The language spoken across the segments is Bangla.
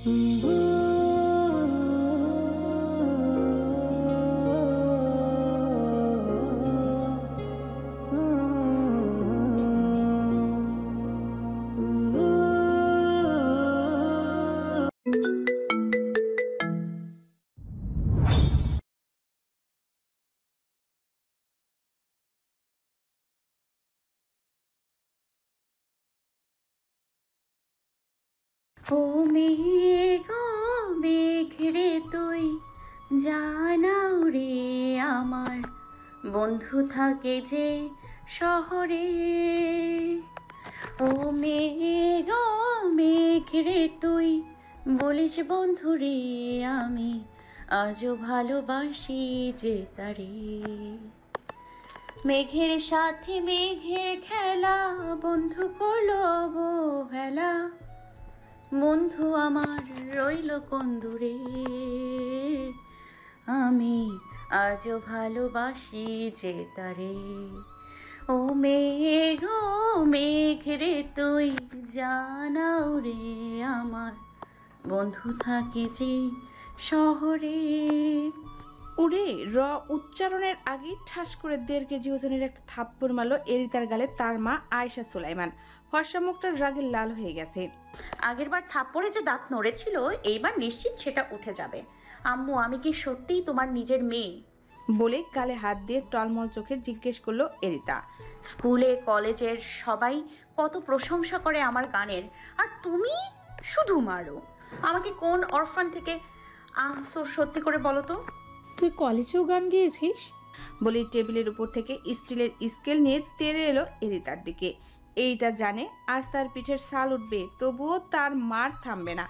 ও মেঘ মেঘ রে তুই জানাও রে আমার বন্ধু থাকে যে শহরে। ও মেঘ মেঘ রে তুই বলিস বন্ধু রে আমি আজও ভালোবাসি যে তারে। মেঘের সাথে মেঘের খেলা বন্ধু করলো অবহেলা, বন্ধু আমার রইল কোন দূরে। আমি আজও ভালোবাসি যে তারে। ও মেঘ মেঘ রে তুই জানাও রে আমার বন্ধু থাকে যে শহরে। উড়ে র উচ্চারণের আগে ঠাস করে 1.5 কেজি ওজনের একটা থাপ্পড় মারল এরিতার গালে তার মা আয়েশা সুলাইমান। ফর্সা মুখটা রাগে লাল হয়ে গেছে। আগেরবার থাপ্পড়ে যে দাঁত নড়েছিল এইবার নিশ্চিত সেটা উঠে যাবে। আম্মু, আমি কি সত্যিই তোমার নিজের মেয়ে? বলে গালে হাত দিয়ে টলমল চোখে জিজ্ঞেস করলো এরিতা। স্কুলে কলেজের সবাই কত প্রশংসা করে আমার গানের, আর তুমি শুধু মারো। আমাকে কোন অরফান থেকে আনছো সত্যি করে বলো তো? তুই কলেজেও গান গেয়েছিস? বলে টেবিলের উপর থেকে স্টিলের স্কেল নিয়ে তেড়ে এলো এরিতার দিকে। এরিতা জানে আজ তার পিঠের ছাল উঠবে, তবুও তার মার থামবে না।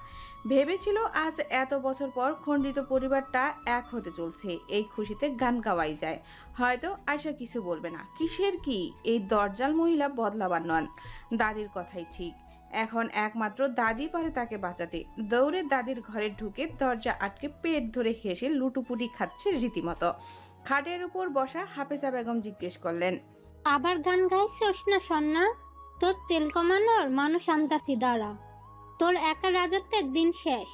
ভেবেছিল আজ এত বছর পর খণ্ডিত পরিবারটা এক হতে চলছে, এই খুশিতে গান গাওয়াই যায়। হয়তো আয়শা কিছু বলবে না। কিসের কি? এই দরজাল মহিলা বদলাবার নন। দাদির কথাই ঠিক, এখন একমাত্র দাদি পারে তাকে বাঁচাতে। দৌড়ে দাদির ঘরে ঢুকে দরজা আটকে পেট ধরে হেসে লুটুপুটি খাচ্ছে রীতিমতো। খাটের উপর বসা হাফেজা বেগম জিজ্ঞেস করলেন, আবার গান গাইছিস না সন্না? তোর তেল কমানোর মানুষ আনতাছি, দাঁড়া, তোর একা রাজত্বের দিন শেষ।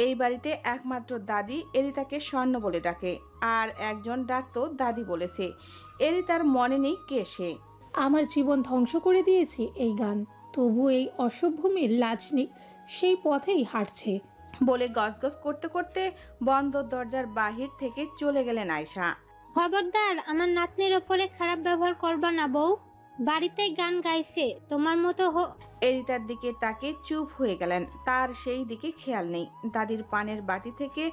এই বাড়িতে একমাত্র দাদি এরিতাকে স্বর্ণ বলে ডাকে, আর একজন ডাকতো দাদি বলেছে। এরিতার মনে নেই কে সে। আমার জীবন ধ্বংস করে দিয়েছে এই গান, তবু এই অসভ্যমের লাজ নেই, সেই পথেই হাঁটছে বলে গজগজ করতে করতে বন্ধ দরজার বাহির থেকে চলে গেলেন আয়শা। খবরদার আমার নাতনির ওপরে খারাপ ব্যবহার করবা না বউ। বাড়িতেই গান গাইছে, তোমার মতো এরিতার দিকে তাকে চুপ হয়ে গেলেন। তার সেই দিকে খেয়াল নেই। দাদির পানের বাটি থেকে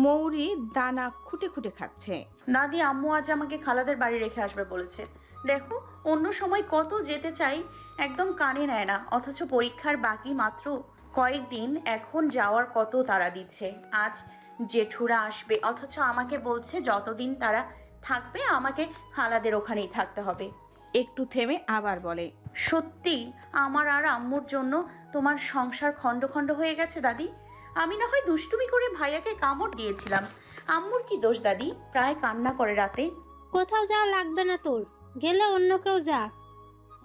মৌরি দানা খুঁটে খুঁটে খাচ্ছে। দাদি, আম্মু আজ আমাকে খালাদের বাড়ি রেখে আসবে বলেছে। দেখো, অন্য সময় কত যেতে চাই, একদম কানে নেয় না, অথচ পরীক্ষার বাকি মাত্র কয়েকদিন, এখন যাওয়ার কত তাড়া দিচ্ছে। আজ জেঠুরা আসবে, অথচ আমাকে বলছে যতদিন তারা থাকবে আমাকে খালাদের ওখানেই থাকতে হবে। একটু থেমে আবার বলে, সত্যি আমার আর আম্মুর জন্য তোমার সংসার খণ্ড খণ্ড হয়ে গেছে দাদি। আমি না হয় দুষ্টুমি করে ভাইয়াকে কামড় দিয়েছিলাম, আম্মুর কি দোষ দাদি? প্রায় কান্না করে রাতে। কোথাও যাওয়া লাগবে না তোর, গেলে অন্য কেউ যাক।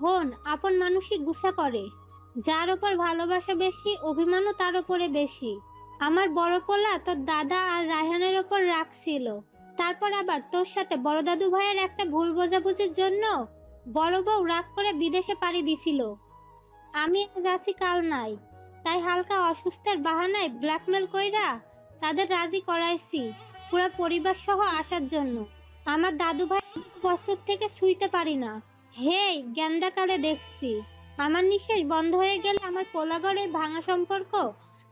হন, আপন মানুষই গুসা করে, যার ওপর ভালোবাসা বেশি অভিমানও তার ওপরে বেশি। আমার বড় পোলা তোর দাদা আর রায়হানের ওপর রাখছিল, তারপর আবার তোর সাথে বড় দাদু ভাইয়ের একটা ভুল বোঝাবুঝির জন্য বড় বউ রাগ করে বিদেশে পাড়ি দিছিল। আমি আজ আসি কাল নাই, তাই হালকা অসুস্থের বাহানায় ব্ল্যাকমেল কইরা তাদের রাজি করাইছি পুরা পরিবার সহ আসার জন্য। আমার দাদু ভাই বছর থেকে শুইতে পারি না, হেই গেন্দাকালে দেখছি। আমার নিঃশ্বাস বন্ধ হয়ে গেলে আমার পোলাগড়ে ভাঙা সম্পর্ক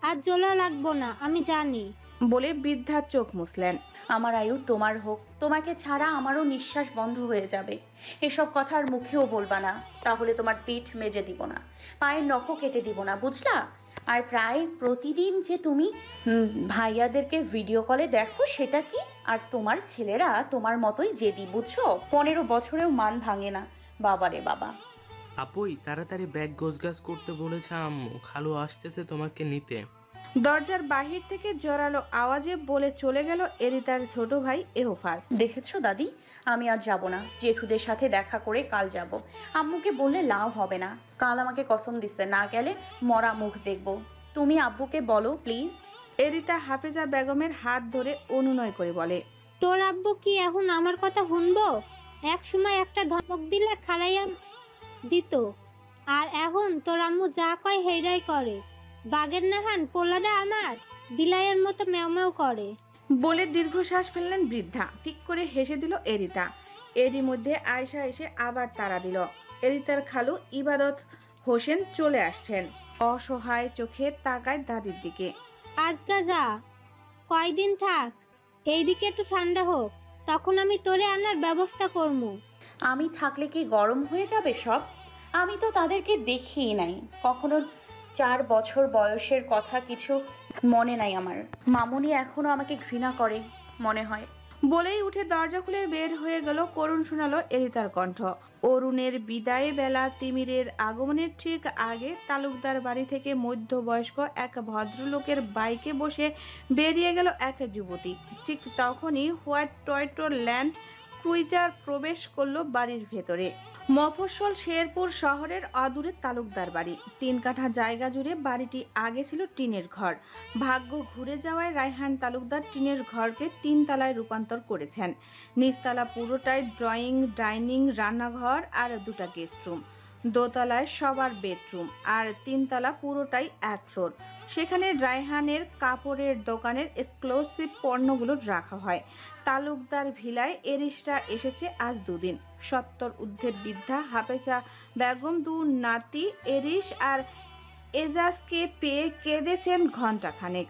আর জোলা লাগবো না, আমি জানি। বলে বৃদ্ধা চোখ মুছলেন। আমার আয়ু তোমার হোক, তোমাকে ছাড়া আমারও নিঃশ্বাস বন্ধ হয়ে যাবে। এসব কথা আর মুখেও বলবা না, তাহলে তোমার পিঠ মেজে দিব না, পায়ের নখও কেটে দিব না, বুঝলা? আর প্রায় প্রতিদিন যে তুমি ভাইয়াদেরকে ভিডিও কলে দেখো, সেটা কি? আর তোমার ছেলেরা তোমার মতোই জেদি, বুঝছো? 15 বছরেও মান ভাঙে না। বাবারে বাবা। আপুই তাড়াতাড়ি ব্যাগ গোছগাছ করতে বলেছে আম্মু, খালু আসতেছে তোমাকে নিতে। দরজার বাহির থেকে জোরালো আওয়াজে বলে চলে গেল এরিতার ছোট ভাই এহফাজ। দেখেছো দাদি, আমি আজ যাব না, জেঠুদের সাথে দেখা করে কাল যাব। আম্মুকে বললে লাভ হবে না, কাল আমাকে কসম দিচ্ছে না গেলে মরা মুখ দেখব। তুমি আব্বুকে বলো প্লিজ। এরিতা হাফেজা বেগমের হাত ধরে অনুনয় করে বলে, তোর আব্বু কি এখন আমার কথা শুনবো? এক সময় একটা ধমক দিলে খাড়াইয়া দিত, আর এখন তোর আম্মু যা কয় হেইরাই করে। বাগের নাহান পোলাটা আমার বিলাইয়ের মতো ম্যাও ম্যাও করে। বলে দীর্ঘশ্বাস ফেললেন বৃদ্ধা। ফিক করে হেসে দিল এরিতা। এরই মধ্যে আয়শা এসে আবার তাড়া দিল। এরিতার খালু ইবাদত হোসেন চলে আসছেন। অসহায় চোখে তাকায় দাদির দিকে। আজকা যা, কয়দিন থাক, এইদিকে একটু ঠান্ডা হোক, তখন আমি তোরে আনার ব্যবস্থা করবো। আমি থাকলে কি গরম হয়ে যাবে সব? আমি তো তাদেরকে দেখিই নাই কখনো। 4 বছর বয়সের কথা কিছু মনে নাই আমার। মামুনি এখনো আমাকে ঘৃণা করে মনে হয়। বলেই উঠে দরজা খুলে বের হয়ে গেল। করুণ শোনালো এরিতার কণ্ঠ। অরুণের বিদায় বেলা, তিমিরের আগমনের ঠিক আগে তালুকদার বাড়ি থেকে মধ্যবয়স্ক এক ভদ্রলোকের বাইকে বসে বেরিয়ে গেল এক যুবতী। ঠিক তখনই হোয়াইট টয়টো ল্যান্ড ক্রুইজার প্রবেশ করলো বাড়ির ভেতরে। মফস্বল শেরপুর শহরের অদূরে তালুকদার বাড়ি। 3 কাঠা জায়গা জুড়ে বাড়িটি আগে ছিল টিনের ঘর। ভাগ্য ঘুরে যাওয়ায় রায়হান তালুকদার টিনের ঘরকে 3 তলায় রূপান্তর করেছেন। নিচতলা পুরোটাই ড্রয়িং, ডাইনিং, রান্নাঘর আর 2টা গেস্ট রুম। দোতলায় সবার বেডরুম, আর 3 তলা পুরোটাই 1 ফ্লোর। সেখানে রায়হানের কাপড়ের দোকানের এক্সক্লুসিভ পণ্যগুলো রাখা হয়। তালুকদার ভিলায় এরিশরা এসেছে আজ 2 দিন। 70 ঊর্ধ্বের বৃদ্ধা হাফেজা বেগম 2 নাতি এরিশ আর এজাজকে পেয়ে কেঁদেছেন ঘণ্টাখানেক।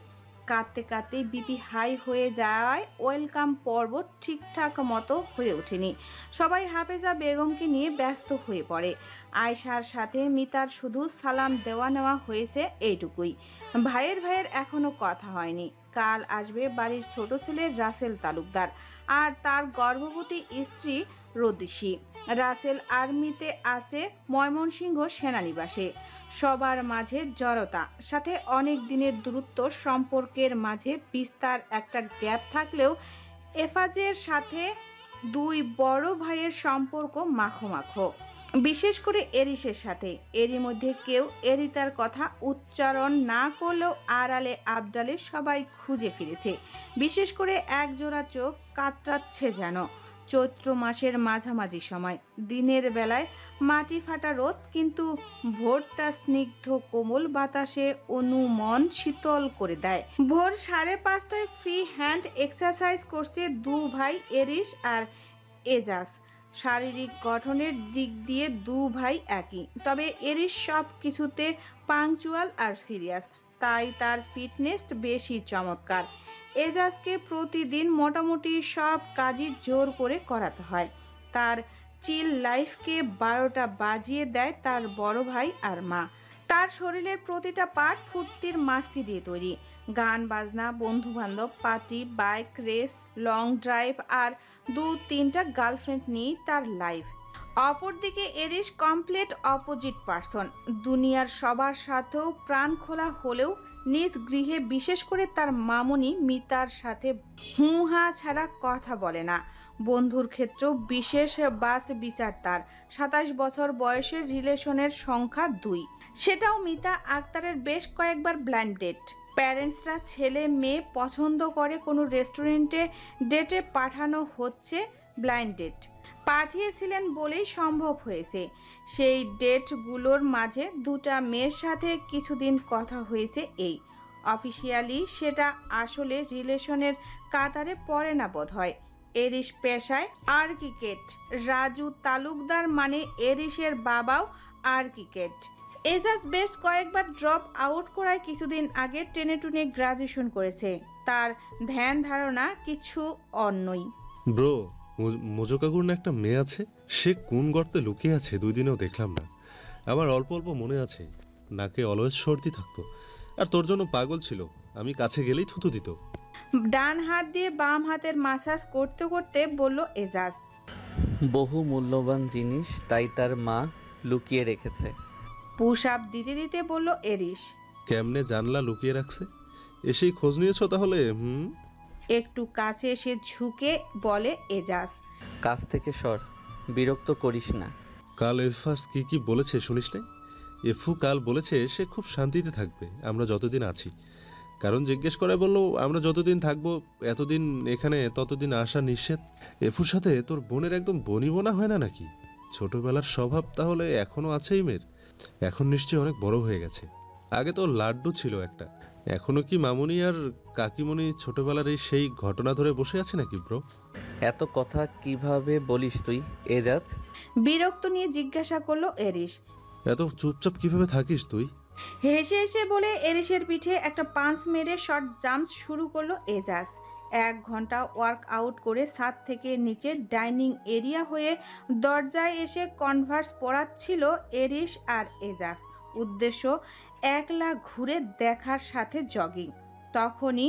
কাঁদতে কাঁদতে বিপি হাই হয়ে যাওয়ায় ওয়েলকাম পর্ব ঠিকঠাক মতো হয়ে ওঠেনি। সবাই হাফেজা বেগমকে নিয়ে ব্যস্ত হয়ে পড়ে। আয়শার সাথে মিতার শুধু সালাম দেওয়া নেওয়া হয়েছে এইটুকুই। ভাইয়ের এখনো কথা হয়নি। কাল আসবে বাড়ির ছোট ছেলে রাসেল তালুকদার আর তার গর্ভবতী স্ত্রী রদিশি। রাসেল আর্মিতে আছে ময়মনসিংহ সেনানিবাসে। সবার মাঝে জড়তা, সাথে অনেক দিনের দূরত্ব, সম্পর্কের মাঝে বিস্তার একটা গ্যাপ থাকলেও এফাজের সাথে 2 বড় ভাইয়ের সম্পর্ক মাখো মাখো। বিশেষ করে এরিশের সাথে। এরই মধ্যে কেউ এরিতার কথা উচ্চারণ না করলেও আড়ালে আবডালে সবাই খুঁজে ফিরেছে। বিশেষ করে একজোড়া চোখ কাতরাচ্ছে যেন। চৈত্র মাসের মাঝামাঝি সময়। দিনের বেলায় মাটি ফাটা রোদ, কিন্তু ভোরটা স্নিগ্ধ কোমল বাতাসে অনুমন শীতল করে দেয়। ভোর 5:30টায় ফ্রি হ্যান্ড এক্সারসাইজ করছে 2 ভাই এরিশ আর এজাজ। শারীরিক গঠনের দিক দিয়ে 2 ভাই একই, তবে এরিশ সব কিছুতে পাংচুয়াল আর সিরিয়াস, তাই তার ফিটনেস বেশি চমৎকার। এজাজকে প্রতিদিন মোটামুটি সব কাজই জোর করে করাতে হয়। তার চিল লাইফকে 12টা বাজিয়ে দেয় তার বড় ভাই আর মা। তার শরীরের প্রতিটা পার্ট ফুর্তির মাস্তি দিয়ে তৈরি। গান বাজনা, বন্ধু বান্ধব, party, bike race, long drive আর 2-3টা গার্লফ্রেন্ড নিয়েই তার লাইফ। অপরদিকে এরিশ কমপ্লিট অপোজিট পারসন। দুনিয়ার সবার সাথেও প্রাণ খোলা হলেও নিজ গৃহে, বিশেষ করে তার মামুনি মিতার সাথে হুহা ছাড়া কথা বলে না। বন্ধুর ক্ষেত্রেও বিশেষ বাস বিচার তার। 27 বছর বয়সের রিলেশনের সংখ্যা 2, সেটাও মিতা আক্তারের বেশ কয়েকবার ব্লাইন্ড ডেট। প্যারেন্টসরা ছেলে মেয়ে পছন্দ করে কোনো রেস্টুরেন্টে ডেটে পাঠানো হচ্ছে ব্লাইন্ড ডেট। পাঠিয়েছিলেন বলেই সম্ভব হয়েছে। সেই ডেটগুলোর মাঝে 2টা মেয়ের সাথে কিছুদিন কথা হয়েছে। এই অফিসিয়ালি সেটা আসলে রিলেশনের কাতারে পড়ে না বোধহয়। এরিশ পেশায় আর্কিটেক্ট। রাজু তালুকদার মানে এরিশের বাবাও আর্কিটেক্ট। এজাজ বেশ কয়েকবার ড্রপ আউট করায় কিছুদিন আগে টেনে টুনে গ্রাজুয়েশন করেছে। তার ধ্যান ধারণা কিছু অন্যই। ব্রো, মোজো কাকুর না একটা মেয়ে আছে, সে কোন গর্তে লুকিয়ে আছে 2 দিনেও দেখলাম না। আমার অল্প অল্প মনে আছে, নাকে অলওয়েজ সর্দি থাকতো, আর তোর জন্য পাগল ছিল। আমি কাছে গেলেই থুতু দিত। ডান হাত দিয়ে বাম হাতের মাসাজ করতে করতে বলল এজাজ। বহু মূল্যবান জিনিস তাই তার মা লুকিয়ে রেখেছে। পুশ আপ দিতে দিতে বলল এরিশ। কেমনে জানলা লুকিয়ে রাখছে? এসেই খোঁজ নিয়েছ তাহলে? একটু কাছে এসে ঝুঁকে বলে এজাজ। কাছ থেকে সর, বিরক্ত করিস না। কাল এরফাস কি বলেছে শুনিস না? এফু কাল বলেছে সে খুব শান্তিতে থাকবে আমরা যতদিন আছি। কারণ জিজ্ঞেস করে বললো আমরা যতদিন থাকবো এতদিন এখানে ততদিন আসা নিষেধ। এফুর সাথে তোর বোনের একদম বনি বোনা হয় না নাকি? ছোটবেলার স্বভাব তাহলে এখনো আছেই মেয়ের? এখন নিশ্চয়ই অনেক বড় হয়ে গেছে। আগে তো লাড্ডু ছিল একটা, এখনো কি মামুনি আর কাকিমণি ছোটবেলার এই সেই ঘটনা ধরে বসে আছে নাকি ব্রো? এত কথা কিভাবে বলিস তুই এজাজ? বিরক্ত নিয়ে জিজ্ঞাসা করলো এরিস। এত চুপচাপ কিভাবে থাকিস তুই? হেসে হেসে বলে এরিসের পিঠে একটা পাঁচ মেরে শর্ট জাম্প শুরু করলো এজাজ। 1 ঘন্টা ওয়ার্ক আউট করে ছাদ থেকে নিচে ডাইনিং এরিয়া হয়ে দরজায় এসে কনভার্স পড়াচ্ছিল এরিস আর এজাজ। উদ্দেশ্য একলা ঘুরে দেখার সাথে জগিং। তখনই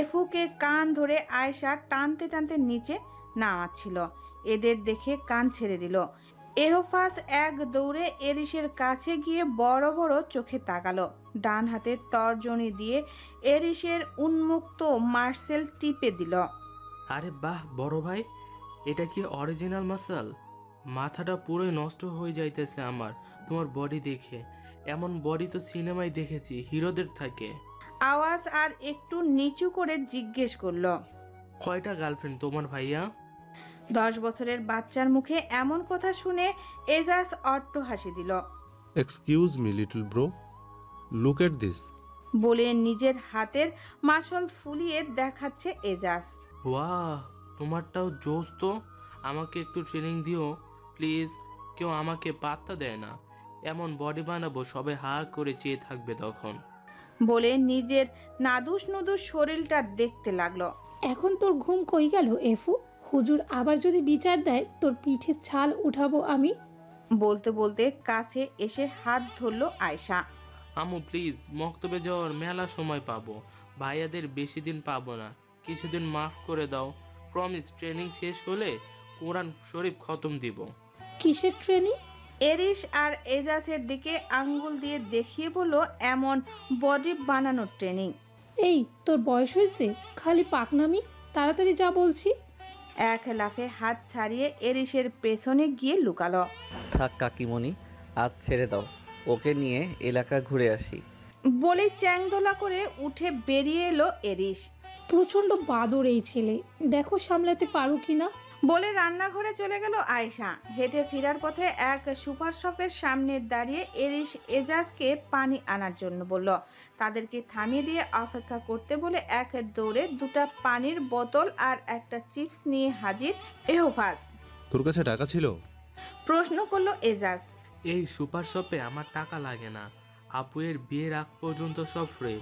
এফুকে কান ধরে আয়শা টানতে টানতে নিচে নামাচ্ছিল। এদের দেখে কান ছেড়ে দিল। এহফাস এক দৌড়ে এরিসের কাছে গিয়ে বড় বড় চোখে তাকালো। ডান হাতের তর্জনী দিয়ে এরিসের উন্মুক্ত মার্সেল টিপে দিল। আরে বাহ বড় ভাই, এটা কি অরিজিনাল মাসাল? মাথাটা পুরোই নষ্ট হয়ে যাইতেছে আমার তোমার বডি দেখে। এমন বডি তো সিনেমায় দেখেছি, হিরোদের থাকে। আওয়াজ আর একটু নিচু করে জিজ্ঞেস করলো, কয়টা গার্লফ্রেন্ড তোমার ভাইয়া? 10 বছরের বাচ্চার মুখে এমন কথা শুনে এজাজ অট্ট হাসি দিল। Excuse me little bro, look at this. বলে নিজের হাতের মাসল ফুলিয়ে দেখাচ্ছে এজাজ। ওয়াহ, তোমারটাও জোস তো। আমাকে একটু ট্রেনিং দিও প্লিজ। কেউ আমাকে পাত্তা দেয় না। এমন বডি বানাবো সবাই হা করে চেয়ে থাকবে তখন। বলে নিজের নাদুস নুদুস শরীরটা দেখতে লাগলো। এখন তোর ঘুম কই গেল এফু? হুজুর আবার যদি বিচার দেয় তোর পিঠে ছাল উঠাবো আমি। বলতে বলতে কাছে এসে হাত ধরলো আয়শা। আমু প্লিজ, মক্তবে যাওয়ার মেলা সময় পাবো, ভাইয়াদের বেশি দিন পাবো না, কিছুদিন মাফ করে দাও। প্রমিস, ট্রেনিং শেষ হলে কোরআন শরীফ খতম দিব। কিসের ট্রেনিং? এরিস আর এজাজের দিকে আঙ্গুল দিয়ে দেখিয়ে বলল, এমন বডি বানানোর ট্রেনিং। এই তোর বয়স হয়েছে, খালি পাকনামি, তাড়াতাড়ি যা বলছি। এক লাফে হাত ছাড়িয়ে এরিসের পেছনে গিয়ে লুকালো। থাক কাকিমণি, আজ ছেড়ে দাও, ওকে নিয়ে এলাকা ঘুরে আসি। বলে চ্যাংদোলা করে উঠে বেরিয়ে এলো এরিস। প্রচণ্ড বাদর এই ছেলে, দেখো সামলাতে পারো কিনা। বলে রান্নাঘরে চলে গেল আয়শা। হেঁটে ফেরার পথে এক সুপার শপের সামনে দাঁড়িয়ে এরিস এজাজকে পানি আনার জন্য বলল। তাদেরকে থামিয়ে দিয়ে অপেক্ষা করতে বলে এক দৌড়ে 2টা পানির বোতল আর একটা চিপস নিয়ে হাজির এহফাস। তোর কাছে টাকা ছিল? প্রশ্ন করলো এজাজ। এই সুপার শপে আমার টাকা লাগে না। আপুয়ের বিয়ের আগ পর্যন্ত সব ফ্রি।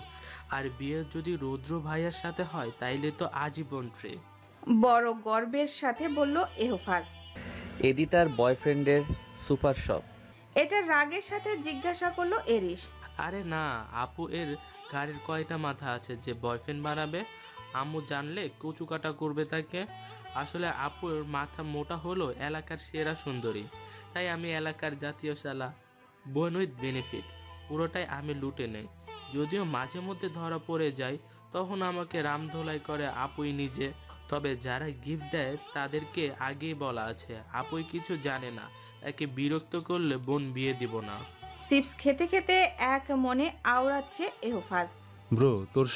আর বিয়ে যদি রৌদ্র ভাইয়ার সাথে হয় তাইলে তো আজীবন ফ্রি। বড় গর্বের সাথে বলল এহফাস। এডি তার বয়ফ্রেন্ডের সুপার শপ। এটা রাগের সাথে জিজ্ঞাসা করলো এরিস। আরে না, আপু এর গাড়ির কয়টা মাথা আছে যে বয়ফ্রেন্ড বানাবে? আম্মু জানলে কচু কাটা করবে তাকে। আসলে আপুর মাথা মোটা হলো এলাকার সেরা সুন্দরী, তাই আমি এলাকার জাতীয় শালা। বোন উইথ বেনিফিট, পুরোটাই আমি লুটে নেই। যদিও মাঝে মধ্যে ধরা পড়ে যায়, তখন আমাকে রামধোলাই করে আপুই নিজে। তবে যারা গিফট দেয় তাদেরকে আগেই বলা আছে আপুই কিছু জানে না, একে বিরক্ত করলে বোন বিয়ে দিব না। চিপস খেতে খেতে এক মনে আওড়াচ্ছে এহফাস। ব্রো তোর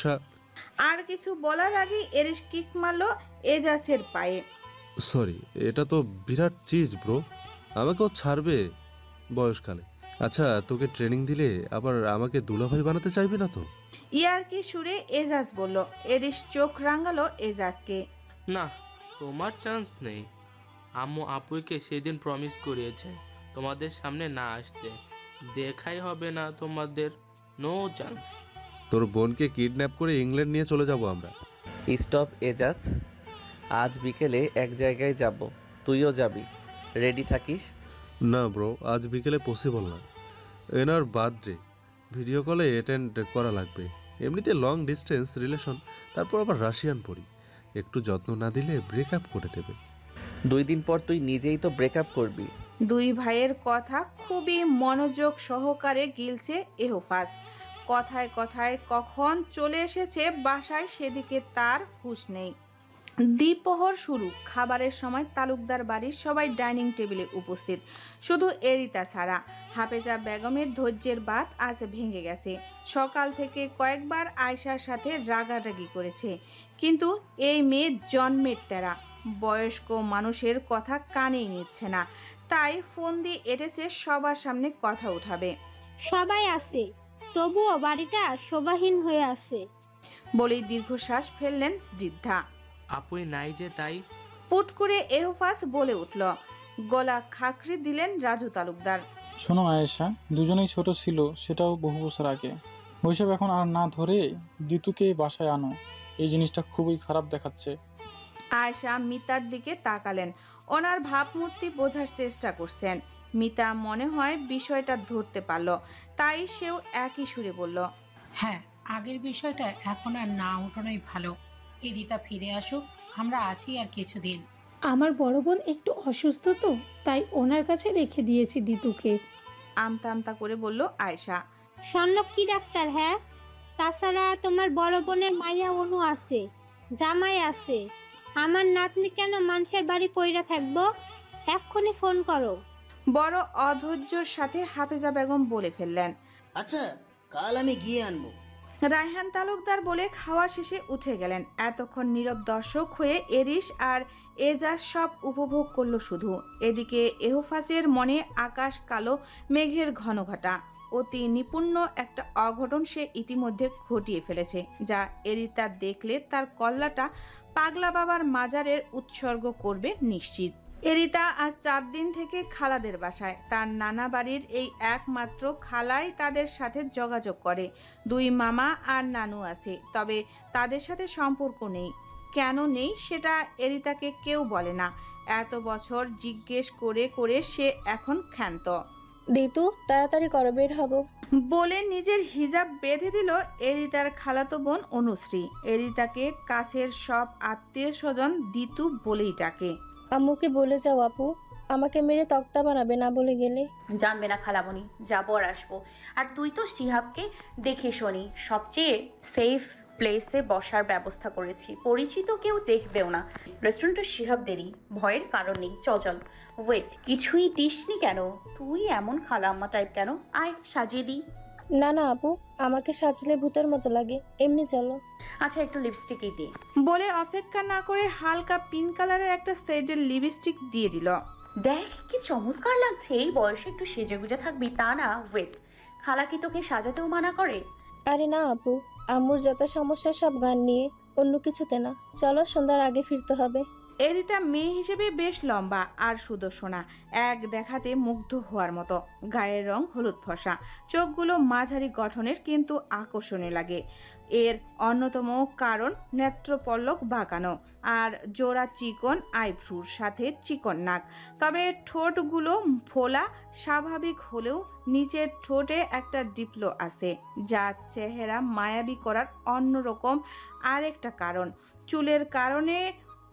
আর কিছু বলার আগেই এরিস কিক মারলো এজাজের পায়ে। সরি, এটা তো বিরাট চিজ ব্রো, আমাকেও ছাড়বে বয়সকালে। আচ্ছা তোকে ট্রেনিং দিলে আবার আমাকে দুলাভাই বানাতে চাইবে না তো? ইয়ার্কি সুরে এজাজ বলল। এরিস চোখ রাঙালো এজাজকে। না, তোমার চান্স নেই। আম্মু আপুকে সেদিন প্রমিস করিয়েছে তোমাদের সামনে না আসতে, দেখাই হবে না তোমাদের। No chance. তোর বোনকে কিডন্যাপ করে ইংল্যান্ড নিয়ে চলে যাব আমরা। স্টপ এজাজ, আজ বিকেলে এক জায়গায় যাব, তুইও যাবি, রেডি থাকিস। না ব্রো, আজ বিকেলে পসিবল না। এনার বার্থডে, ভিডিও কলে অ্যাটেন্ড করা লাগবে। এমনিতে লং ডিস্টেন্স রিলেশন, তারপর আবার রাশিয়ান পড়ি, একটু যত্ন না দিলে ব্রেকআপ করে দেবে। 2 দিন পর তুই নিজেই তো ব্রেকআপ করবি। দুই ভাইয়ের কথা খুবই মনোযোগ সহকারে গিলছে এহফাস। কথায় কথায় কখন চলে এসেছে বাসায় সেদিকে তার হুঁশ নেই। দ্বিপ্রহর শুরু। খাবারের সময় তালুকদার বাড়ির সবাই ডাইনিং টেবিলে উপস্থিত, শুধু এরিতা ছাড়া। হাফেজা বেগমের ধৈর্যের বাঁধ আজ ভেঙে গেছে। সকাল থেকে কয়েকবার আয়শার সাথে রাগারাগি করেছে, কিন্তু এই মেয়ে জন্মের তেরা, বয়স্ক মানুষের কথা কানেই নিচ্ছে না, তাই ফোন দিয়ে এটেছে সবার সামনে কথা উঠাবে। সবাই আছে, তবুও বাড়িটা শোভাহীন হয়ে আছে। বলেই দীর্ঘশ্বাস ফেললেন বৃদ্ধা। আপুই নাই যে তাই। পুট করে এহফাস বলে উঠল। গলা খাকরি দিলেন রাজু তালুকদার। শোনো আয়েশা, দুজনেই ছোট ছিল, সেটাও বহু বছর আগে। ওইসব এখন আর না ধরে দিতুকে বাসায় আনো। এই জিনিসটা খুবই খারাপ দেখাচ্ছে। আয়েশা মিতার দিকে তাকালেন, ওনার ভাবমূর্তি বোঝার চেষ্টা করছেন। মিতা মনে হয় বিষয়টা ধরতে পারল, তাই সেও একই সুরে বলল, হ্যাঁ, আগের বিষয়টা এখন আর না উঠানোই ভালো। এদিতা ফিরে আসুক, আমরা আছি আর কিছুদিন। আমার বড় বোন একটু অসুস্থ, তো তাই ওনার কাছে রেখে দিয়েছি দিতুকে। আমতা আমতা করে বলল আয়েশা। স্বর্ণ কি ডাক্তার? হ্যাঁ, তাছাড়া তোমার বড় বোনের মাইয়া অনু আছে, জামাই আছে। আমার নাতনি কেন মানুষের বাড়ি পইরা থাকবো? এক্ষুনি ফোন করো। বড় অধৈর্যের সাথে হাফেজা বেগম বলে ফেললেন, আচ্ছা, কাল আমি গিয়ে আনবো। রায়হান তালুকদার বলে খাওয়া শেষে উঠে গেলেন। এতক্ষণ নীরব দর্শক হয়ে এরিস আর এজাজ সব উপভোগ করলো শুধু। এদিকে এহফাসের মনে আকাশ কালো মেঘের ঘনঘটা। অতি নিপুণ্য একটা অঘটন সে ইতিমধ্যে ঘটিয়ে ফেলেছে, যা এরিতা দেখলে তার কল্লাটা পাগলা বাবার মাজারের উৎসর্গ করবে নিশ্চিত। এরিতা আজ 4 দিন থেকে খালাদের বাসায়। তার নানা বাড়ির এই একমাত্র খালাই তাদের সাথে যোগাযোগ করে। 2 মামা আর নানু আছে, তবে তাদের সাথে সম্পর্ক নেই। কেন নেই সেটা এরিতাকে কেউ বলে না। এত বছর জিজ্ঞেস করে করে সে এখন ক্ষান্ত। দিতু, তাড়াতাড়ি করো, বের হব। বলে নিজের হিজাব বেঁধে দিল এরিতার খালাতো বোন অনুশ্রী। এরিতাকে কাছের সব আত্মীয় স্বজন দিতু বলেই ডাকে। আম্মুকে বলে যাও আপু, আমাকে মেরে তক্তা বানাবে না বলে গেলে। জানবে না খালামণি, যাবো আর আসবো। আর তুই তো শিহাবকে দেখে শোনি সবচেয়ে সেফ প্লেসে বসার ব্যবস্থা করেছি, পরিচিত কেউ দেখবেও না। রেস্টুরেন্টে শিহাবদেরই, ভয়ের কারণ নেই। চল। ওয়েট, কিছুই দিসনি কেন? তুই এমন খালাম্মা টাইপ কেন? আয় সাজিয়ে দিই। না না আপু, আমাকে সাজলে ভূতের মতো লাগে, এমনি চলো। আচ্ছা, একটু লিপস্টিকই দে। বলে অপেক্ষা না করে হালকা পিঙ্ক কালারের একটা শেডের লিপস্টিক দিয়ে দিল। দেখ কি চমৎকার লাগছে। এই বয়সে একটু সেজেগুজে থাকবি তা না। ওয়েট, খালা কি তোকে সাজাতেও মানা করে? আরে না আপু, আম্মুর যত সমস্যা সব গান নিয়ে, অন্য কিছুতে না। চলো, সন্ধ্যার আগে ফিরতে হবে। এরিতা মেয়ে হিসেবে বেশ লম্বা আর সুদর্শনা, এক দেখাতে মুগ্ধ হওয়ার মতো। গায়ের রং হলুদ ফসা, চোখগুলো মাঝারি গঠনের কিন্তু আকর্ষণীয় লাগে। এর অন্যতম কারণ নেত্রপল্লক বাঁকানো আর জোড়া চিকন আইব্রুর সাথে চিকন নাক। তবে ঠোঁটগুলো ফোলা স্বাভাবিক হলেও নিচের ঠোঁটে একটা ডিপ্লো আছে, যা চেহারা মায়াবী করার অন্যরকম আরেকটা কারণ। চুলের কারণে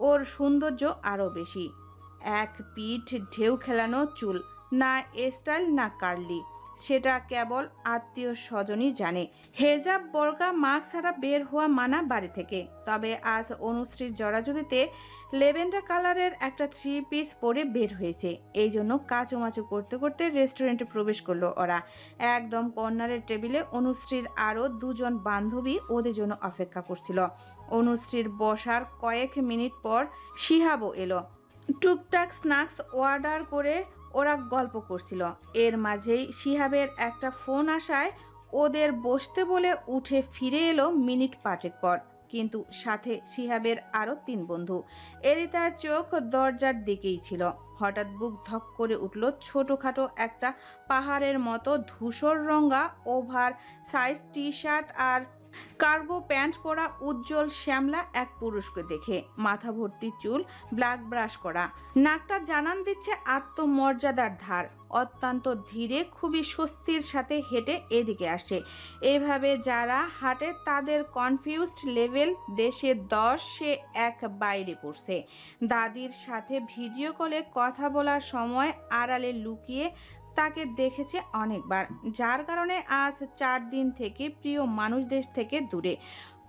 ওর সৌন্দর্য আরও বেশি। এক পিঠ ঢেউ খেলানো চুল, না স্টাইল না কার্লি, সেটা কেবল আত্মীয় স্বজনই জানে। হেজাব বর্গা মাস্ক ছাড়া বের হওয়া মানা বাড়ি থেকে। তবে আজ অনুশ্রীর জড়াজড়িতে লেভেন্ডার কালারের একটা 3 পিস পরে বের হয়েছে। এই জন্য কাচুমাচু করতে করতে রেস্টুরেন্টে প্রবেশ করলো ওরা। একদম কর্নারের টেবিলে অনুশ্রীর আরও 2 জন বান্ধবী ওদের জন্য অপেক্ষা করছিল। অনুশ্রীর বসার কয়েক মিনিট পর শিহাবও এলো। টুকটাক স্ন্যাক্স অর্ডার করে ওরা গল্প করছিল। এর মাঝেই শিহাবের একটা ফোন আসায় ওদের বসতে বলে উঠে ফিরে এলো মিনিট 5 পর, কিন্তু সাথে শিহাবের আরও 3 বন্ধু। এরিতার চোখ দরজার দিকেই ছিল। হঠাৎ বুক ধক করে উঠল ছোটোখাটো একটা পাহাড়ের মতো ধূসর রঙা ওভার সাইজ টি শার্ট আর কার্গো প্যান্ট পরা উজ্জ্বল শ্যামলা এক পুরুষকে দেখে। মাথা ভর্তি চুল, ব্ল্যাক ব্রাশ করা, নাকটা জানান দিচ্ছে আত্মমর্যাদার ধার। অত্যন্ত ধীরে, খুবই স্বস্তির সাথে হেঁটে এদিকে আসে। এভাবে যারা হাঁটে তাদের কনফিউজড লেভেল দেশে 10, সে এক বাইরে পড়ছে। দাদির সাথে ভিডিও কলে কথা বলার সময় আড়ালে লুকিয়ে তাকে দেখেছে অনেকবার, যার কারণে আজ 4 দিন থেকে প্রিয় মানুষদের থেকে দূরে।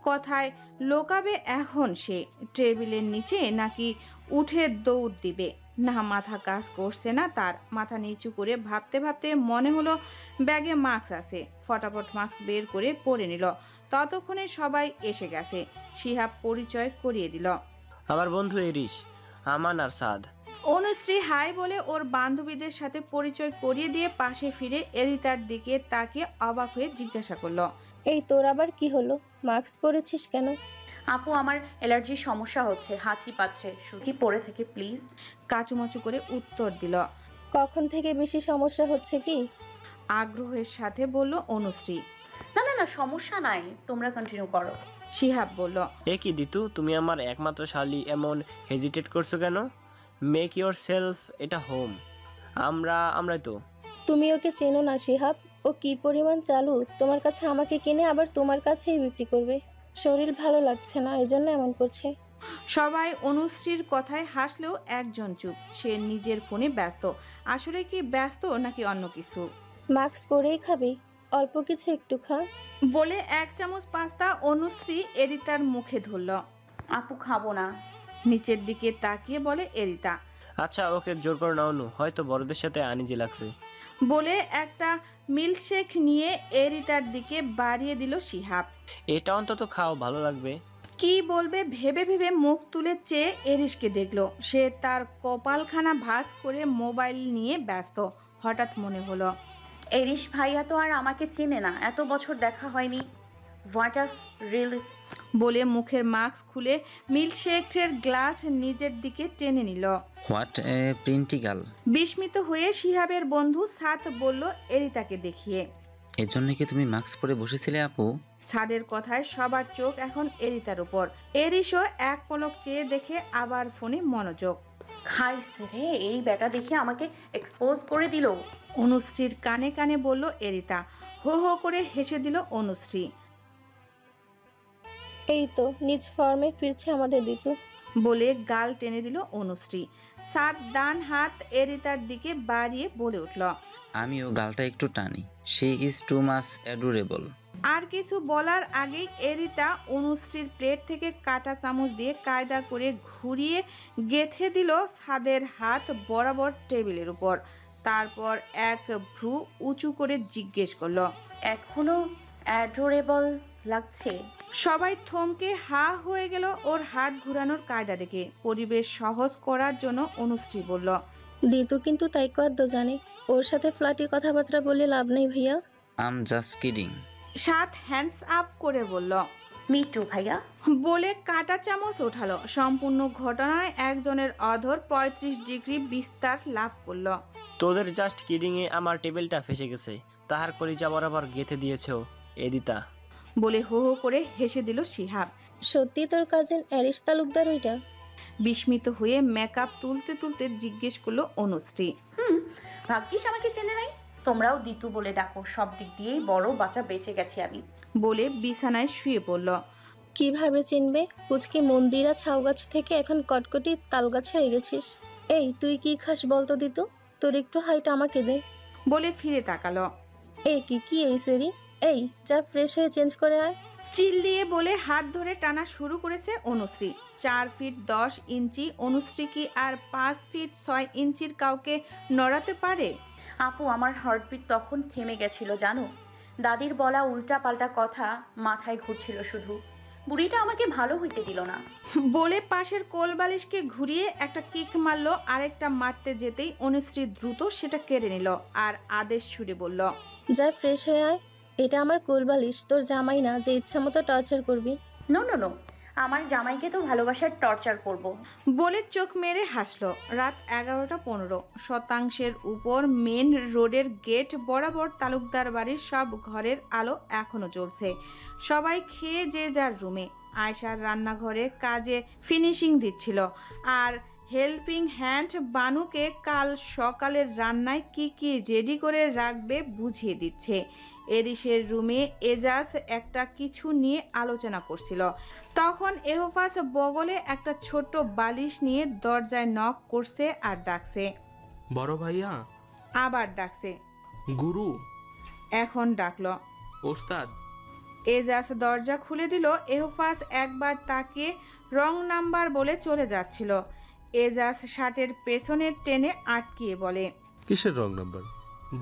কথায় লোকাবে এখন সে টেবিলের নিচে নাকি উঠে দৌড় দিবে না, মাথা কাজ করছে না তার। মাথা নিচু করে ভাবতে ভাবতে মনে হলো ব্যাগে মাস্ক আছে, ফটাফট মাস্ক বের করে পরে নিল। ততক্ষণে সবাই এসে গেছে। শিহাব পরিচয় করিয়ে দিল। আমার বন্ধু এরিস, আমান আর সাদ। অনুশ্রী হাই বলে ওর বান্ধবীদের সাথে পরিচয় করিয়ে দিয়ে পাশে ফিরে এরিতার দিকে তাকে অবাক হয়ে জিজ্ঞাসা করলো, এই তোর আবার কি হলো? মাস্ক পরেছিস কেন? আপু আমার অ্যালার্জির সমস্যা হচ্ছে, হাঁচি পাচ্ছে, শুধু পড়ে থেকে প্লিজ। কাচুমাচু করে উত্তর দিল। কখন থেকে বেশি সমস্যা হচ্ছে কি? আগ্রহের সাথে বলল অনুশ্রী। না না না, সমস্যা নাই, তোমরা কন্টিনিউ করো। শিহাব বলল, এ কি দিতু, তুমি আমার একমাত্র শালি, এমন হেজিটেট করছো কেন? মেক ইয়োর সেলফ এটা হোম। আমরাই তো। তুমি ওকে চেনো না শিহাব? ও কি পরিমাণ চালু, তোমার কাছে আমাকে কিনে আবার তোমার কাছেই বিক্রি করবে। শরীর ভালো লাগছে না, এজন্য এমন করছে। সবাই অনুশ্রীর কথায় হাসলেও একজন চুপ। সে নিজের ফোনে ব্যস্ত। আসলে কি ব্যস্ত নাকি অন্য কিছু? মাস্ক পরেই খাবি? অল্প কিছু একটু খা। বলে 1 চামচ পাস্তা অনুশ্রী এরিতার মুখে ধরল। আপু খাবো না। নিচের দিকে তাকিয়ে বলে এরিতা। আচ্ছা ওকে জোর করে নাও, হয়তো বড়দের সাথে আনিজি লাগছে। বলে একটা মিল্কশেক নিয়ে এরিতার দিকে বাড়িয়ে দিল শিহাব। এটা অন্তত খাও, ভালো লাগবে। কি বলবে ভেবে ভেবে মুখ তুলে চেয়ে এরিসকে দেখলো। সে তার কপালখানা ভাঁজ করে মোবাইল নিয়ে ব্যস্ত। হঠাৎ মনে হলো, এরিস ভাইয়া তো আর আমাকে চেনে না, এত বছর দেখা হয়নি। What a reel. বলে মুখের মাস্ক খুলে মিল্কশেকের গ্লাস নিজের দিকে টেনে নিল। What a pretty girl. বিস্মিত হয়ে শিহাবের বন্ধু সাদ বলল এরিতাকে দেখিয়ে, এর জন্য কি তুমি মাস্ক পরে বসেছিলে আপু? সাদের কথায় সবার চোখ এখন এরিতার উপর। এরিসও এক পলক চেয়ে দেখে আবার ফোনে মনোযোগ। খাইছে রে, এই বেটা দেখে আমাকে এক্সপোজ করে দিল। অনুশ্রীর কানে কানে বলল এরিতা। হো হো করে হেসে দিল অনুশ্রী। এই তো নিজ ফর্মে ফিরছে আমাদের দিতু। বলে গাল টেনে দিল অনুশ্রী। সাদ ডান হাত এরিতার দিকে বাড়িয়ে বলে উঠল, আমিও গালটা একটু টানি। She is too much adorable. আর কিছু বলার আগেই এরিতা অনুশ্রীর প্লেট থেকে কাঁটা চামচ দিয়ে কায়দা করে ঘুরিয়ে গেঁথে দিল সাদের হাত বরাবর টেবিলের উপর। তারপর এক ভ্রু উঁচু করে জিজ্ঞেস করলো, এখনো অ্যাডোরেবল লাগছে? সবাই থমকে হা হয়ে গেল ওর হাত ঘুরানোর কায়দা দেখে। পরিবেশ সহজ করার জন্য অনুশ্রী বলল, দিতু কিন্তু তাইকোয়াদ্দো জানে, ওর সাথে ফ্ল্যাটি কথাবার্তা বলে লাভ নেই ভাইয়া। আম জাস্ট কিডিং। সাত হ্যান্ডস আপ করে বলল, মি টু ভাইয়া। বলে কাঁটা চামচ ওঠালো। সম্পূর্ণ ঘটনায় একজনের অধর 35 ডিগ্রি বিস্তার লাভ করলো। তোদের জাস্ট কিডিং এ আমার টেবিলটা ফেসে গেছে, তাহার কলিজা বরাবর গেঁথে দিয়েছ এদিতা। বলে হো হো করে হেসে দিল শিহাব। সত্যি তোর কাজিন এরিস তালুকদার ওইটা? বিস্মিত হয়ে মেকআপ তুলতে তুলতে জিজ্ঞেস করলো অনুশ্রী। ভাগ্যিস আমাকে চেনে নাই। তোমরাও দিতু বলে ডাকো, সব দিক দিয়েই বড় বাচ্চা বেঁচে গেছি আমি। বলে বিছানায় শুয়ে পড়ল। কিভাবে চিনবে? পুচকি মন্দিরা ছাউগাছ থেকে এখন কটকটি তালগাছ হয়ে গেছিস। এই তুই কি খাস বলতো দিতু? তোর একটু হাইট আমাকে দে। বলে ফিরে তাকালো। এই কি এই সেরি? এই যা ফ্রেশ হয়ে চেঞ্জ করে আয়। চিল্লিয়ে বলে হাত ধরে টানা শুরু করেছে অনুশ্রী। 4 ফিট 10 ইঞ্চি অনুশ্রী কি আর 5 ফিট 6 ইঞ্চির কাউকে নড়াতে পারে? আপু আমার হার্টবিট তখন থেমে গেছিল জানো। দাদির বলা উল্টা পাল্টা কথা মাথায় ঘুরছিল শুধু। বুড়িটা আমাকে ভালো হইতে দিল না। বলে পাশের কোলবালিশকে ঘুরিয়ে একটা কিক মারলো। আরেকটা মারতে যেতেই অনুশ্রী দ্রুত সেটা কেড়ে নিল আর আদেশ ছুড়ে বলল, যা ফ্রেশ হয়ে আয়। এটা আমার কোলবালিশ, তোর জামাই না যে ইচ্ছা মতো টর্চার করবি। নো নো নো, আমার জামাইকে তো ভালোবাসার টর্চার করব। বলে চোখ মেরে হাসলো। রাত 11:15। শতাংশের উপর মেন রোডের গেট বরাবর তালুকদার বাড়ির সব ঘরের আলো এখনো জ্বলছে। সবাই খেয়ে যে যার রুমে। আয়শার রান্নাঘরে কাজে ফিনিশিং দিচ্ছিল আর হেল্পিং হ্যান্ড বানুকে কাল সকালের রান্নায় কি কি রেডি করে রাখবে বুঝিয়ে দিচ্ছে। এরিসের রুমে এজাজ একটা কিছু নিয়ে আলোচনা করছিল। তখন এহফাজ বগলে একটা ছোট্ট বালিশ নিয়ে দরজায় নক করছে আর ডাকছে, বড় ভাইয়া। আবার ডাকছে, গুরু। এখন ডাকলো, ওস্তাদ। এজাজ দরজা খুলে দিল। এহফাজ একবার তাকে রং নাম্বার বলে চলে যাচ্ছিল। এজাজ শার্টের পেছনের টেনে আটকিয়ে বলে, কিসের রং নাম্বার?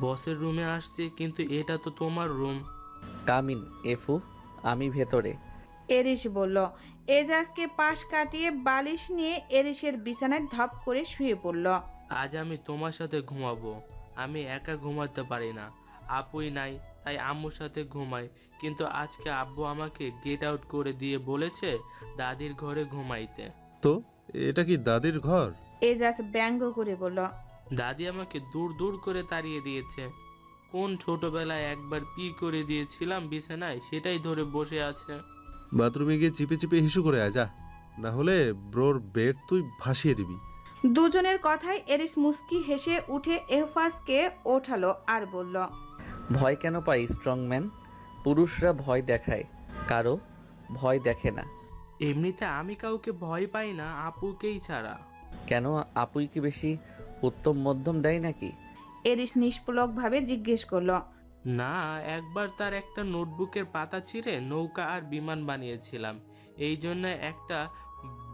বসের রুমে আসছি, কিন্তু এটা তো তোমার রুম। কামিন এফু, আমি ভেতরে। এরিস বলল। এজাজকে পাশ কাটিয়ে বালিশ নিয়ে এরিসের বিছানায় ধপ করে শুয়ে পড়ল। আজ আমি তোমার সাথে ঘুমাবো। আমি একা ঘুমাতে পারি না, আপুই নাই, তাই আম্মুর সাথে ঘুমাই। কিন্তু আজকে আব্বু আমাকে গেট আউট করে দিয়ে বলেছে দাদির ঘরে ঘুমাইতে। তো এটা কি দাদির ঘর? এজাজ ব্যঙ্গ করে বলল, দাদি আমাকে দূর দূর করে তাড়িয়ে দিয়েছে। কোন ছোটবেলায় একবার পি করে দিয়েছিলাম বিছানায়, সেটাই ধরে বসে আছে। বাথরুমে গিয়ে চিপে চিপে হিসু করে আয় যা, না হলে ব্রোর বেড তুই ভাসিয়ে দিবি। দুজনের কথায় এরিস মুস্কি হেসে উঠে এহফাজকে ওঠালো আর বলল, ভয় কেন পাই স্ট্রং ম্যান? পুরুষরা ভয় দেখায়, কারো ভয় দেখে না। এমনিতে আমি কাউকে ভয় পাই না, আপুকেই ছাড়া। কেন, আপুই কি বেশি উত্তম মধ্যম দেয় নাকি? এরিস নিষ্পলকভাবে জিজ্ঞেস করলো। না, একবার তার একটা নোটবুকের পাতা ছিঁড়ে নৌকা আর বিমান বানিয়েছিলাম। এই জন্য একটা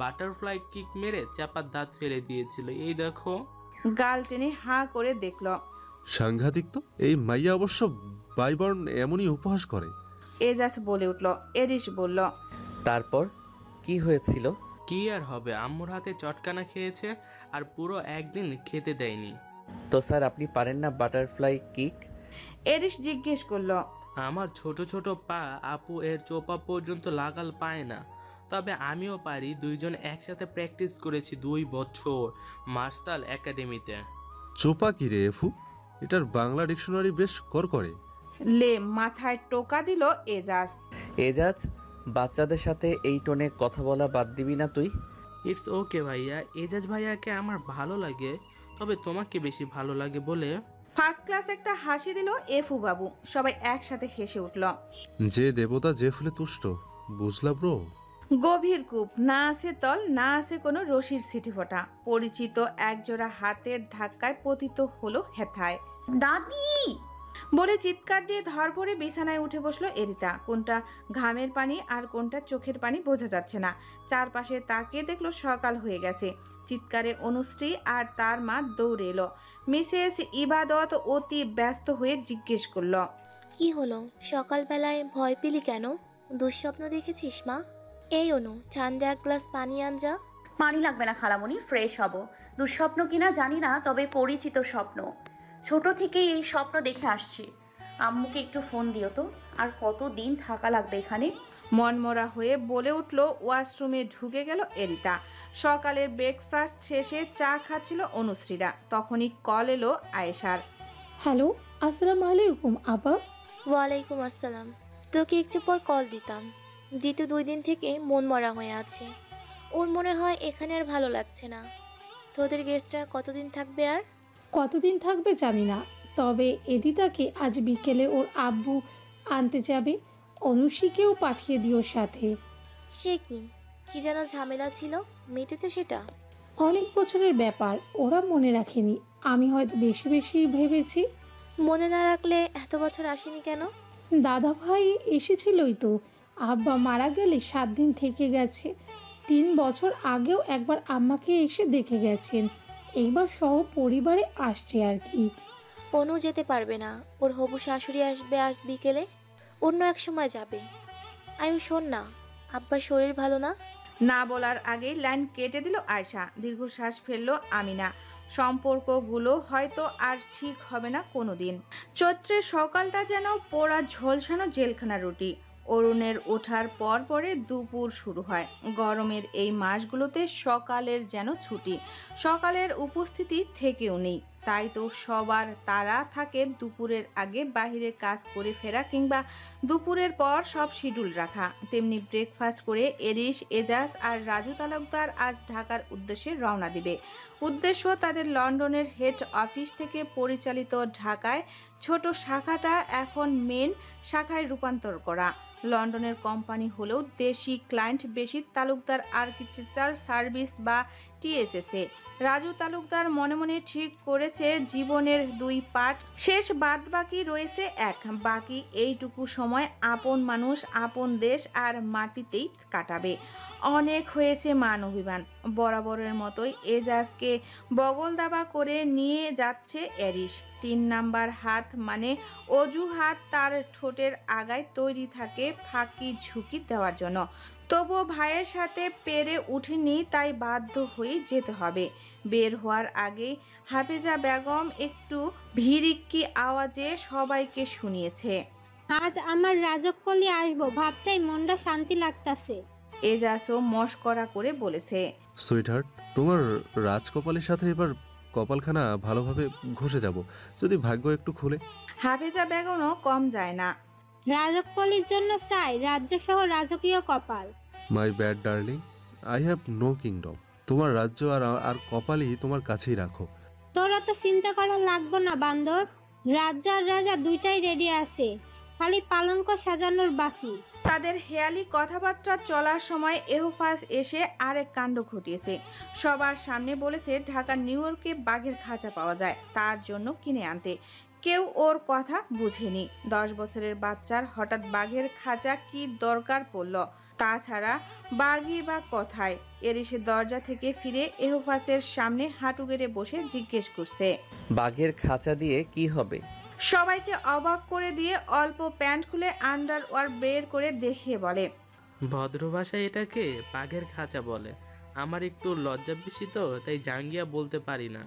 বাটারফ্লাই কিক মেরে চাপার দাঁত ফেলে দিয়েছিল। এই দেখো। গাল টেনে হাঁ করে দেখল। সাংঘাতিক তো, এই মাইয়া অবশ্য বাইবর্ন এমনই উপহাস করে। এজাজ বলে উঠল। এরিস বলল, তারপর কি হয়েছিল? কি আর হবে, আম্মুর হাতে চটকানা খেয়েছে আর পুরো একদিন খেতে দেয়নি। তো স্যার আপনি পারেন না বাটারফ্লাই কিক? এরিস জিজ্ঞেস করলো। আমার ছোট ছোট পা আপু এর চোপা পর্যন্ত লাগাল পায় না, তবে আমিও পারি। দুইজন একসাথে প্র্যাকটিস করেছি 2 বছর মার্শাল একাডেমিতে। চোপা কি রে এফু? এটার বাংলা ডিকশনারি বেশ কর করে। লে মাথায় টোকা দিল এজাজ। এজাজ, বাচ্চাদের সাথে এই টোনে কথা বলা বাদ দিবি না তুই? ইটস ওকে ভাইয়া, এজাজ ভাইয়াকে আমার ভালো লাগে, তবে তোমাকে বেশি ভালো লাগে বলে। ফার্স্ট ক্লাস একটা হাসি দিল এফু বাবু। সবাই একসাথে হেসে উঠল। যে দেবতা যে ফুলে তুষ্ট, বুঝলা ব্রো? গভীর কূপ, না আছে তল, না আছে কোনো রশির সিটি ফোটা। পরিচিত একজোড়া হাতের ধাক্কায় পতিত হলো হেথায়। দাদি বলে চিৎকার দিয়ে ধরপড়ে বিছানায় উঠে বসলো এরিতা। কোনটা ঘামের পানি আর কোনটা চোখের পানি বোঝা যাচ্ছে না। চারপাশে তাকিয়ে দেখলো সকাল হয়ে গেছে। চিৎকারে অনুশ্রী আর তার মা দৌড়ে এলো। মিসেস ইবাদত অতি ব্যস্ত হয়ে জিজ্ঞেস করলো, কি হলো? সকালবেলায় ভয় পেলি কেন? দুঃস্বপ্ন দেখেছিস মা? এই অনু, ঠান্ডা এক গ্লাস পানি আন যা। পানি লাগবে না খালামণি, ফ্রেশ হব। দুঃস্বপ্ন কিনা জানি না, তবে পরিচিত স্বপ্ন। ছোট থেকেই এই স্বপ্ন দেখে আসছি। আম্মুকে একটু ফোন দিও তো। আর কতদিন থাকা লাগবে এখানে? মনমরা হয়ে বলে উঠল। ওয়াশরুমে ঢুকে গেল এরিতা। সকালের ব্রেকফাস্ট শেষে চা খাচ্ছিল অনুশ্রীরা। তখনই কল এলো আয়েশার। হ্যালো, আসসালামু আলাইকুম আপা। ওয়ালাইকুম আসসালাম। তোকে একটু পর কল দিতাম। দিতু 2 দিন থেকে মন মরা হয়ে আছে। ওর মনে হয় এখানে আর ভালো লাগছে না। তোদের গেস্টরা কতদিন থাকবে? আর কতদিন থাকবে জানি না, তবে এদিতাকে আজ বিকেলে ওর আব্বু আনতে যাবে। অনুষীকেও পাঠিয়ে দিও সাথে। সে কি যেন ঝামেলা ছিল, মিটেছে সেটা? অনেক বছরের ব্যাপার, ওরা মনে রাখেনি। আমি হয়তো বেশি বেশি ভেবেছি। মনে না রাখলে এত বছর আসেনি কেন? দাদা ভাই এসেছিলই তো। আব্বা মারা গেলে 7 দিন থেকে গেছে। 3 বছর আগেও একবার আম্মাকে এসে দেখে গেছেন। এইবার সহ পরিবারে আসছে আর কি। অনু যেতে পারবে না, ওর হবু শাশুড়ি আসবে আজ বিকেলে। অন্য এক সময় যাবে। আয়ু শোন না, আব্বার শরীর ভালো না। না বলার আগেই লাইন কেটে দিল আয়শা। দীর্ঘশ্বাস ফেললো আমিনা। সম্পর্কগুলো হয়তো আর ঠিক হবে না কোনোদিন। চৈত্রের সকালটা যেন পোড়া ঝলসানো জেলখানা রুটি। অরুণের ওঠার পর পরে দুপুর শুরু হয়। গরমের এই মাসগুলোতে সকালের যেন ছুটি। সকালের উপস্থিতি থেকেও নেই। তাই তো সবার তারা থাকে দুপুরের আগে বাহিরের কাজ করে ফেরা কিংবা দুপুরের পর সব শিডিউল রাখা। তেমনি ব্রেকফাস্ট করে এরিস, এজাজ আর রাজু তালুকদার আজ ঢাকার উদ্দেশ্যে রওনা দিবে। উদ্দেশ্য তাদের লন্ডনের হেড অফিস থেকে পরিচালিত ঢাকায় ছোট শাখাটা এখন মেন শাখায় রূপান্তর করা। লন্ডনের কোম্পানি হলেও দেশি ক্লায়েন্ট বেশি। তালুকদার আর্কিটেকচার সার্ভিস বা টিএসএসে। রাজু তালুকদার মনে মনে ঠিক করেছে জীবনের 2 পার্ট শেষ, বাদ বাকি রয়েছে এক। বাকি এইটুকু সময় আপন মানুষ, আপন দেশ আর মাটিতেই কাটাবে। অনেক হয়েছে মান অভিমান। বরাবরের মতোই এজাজকে বগল দাবা করে নিয়ে যাচ্ছে এরিস। 3 নাম্বার হাত মানে অজুহাত তার ঠোঁটের আগায় তৈরি থাকে ফাঁকি ঝুঁকি দেওয়ার জন্য। তবুও ভাইয়ের সাথে পেরে উঠেনি, তাই বাধ্য হয়ে যেতে হবে। বের হওয়ার আগেই হাফেজা বেগম একটু ভিড়িক্কি আওয়াজে সবাইকে শুনিয়েছে, আজ আমার রাজকলি আসবো ভাবতেই মনটা শান্তি লাগতাছে। এজাজও মশকরা করে বলেছে, সুইটহার্ট, তোমার রাজকপালের সাথে এবার কপালখানা ভালোভাবে ঘষে যাব, যদি ভাগ্য একটু খুলে। হাফেজা বেগমও কম যায় না। রাজকলির জন্য চাই রাজ্য সহ রাজকীয় কপাল। My bad darling, I have no kingdom. তোমার রাজ্য আর কপালই তোমার কাছেই রাখো। তোরা তো চিন্তা করা লাগবো না বান্দর, রাজ্য আর রাজা দুইটাই রেডি আছে, খালি পালঙ্ক সাজানোর বাকি। তাদের হেয়ালি কথাবার্তা চলার সময় এহফাজ এসে আরেক কাণ্ড ঘটিয়েছে। সবার সামনে বলেছে ঢাকা নিউ ইয়র্কে বাঘের খাঁচা পাওয়া যায়, তার জন্য কিনে আনতে। কেউ ওর কথা বুঝেনি। 10 বছরের বাচ্চার হঠাৎ বাঘের খাঁচা কি দরকার পড়ল? তাছাড়া বাঘই বা কোথায়? এরিসে দরজা থেকে ফিরে এহফাজের সামনে হাঁটু গেড়ে বসে জিজ্ঞেস করছে, বাঘের খাঁচা দিয়ে কি হবে? সবাইকে অবাক করে দিয়ে অল্প প্যান্ট খুলে আন্ডারওয়্যার বের করে দেখিয়ে বলে, ভদ্র ভাষায় এটাকে বাঘের খাঁচা বলে। আমার একটু লজ্জা বেশি তো, তাই জাঙ্গিয়া বলতে পারি না।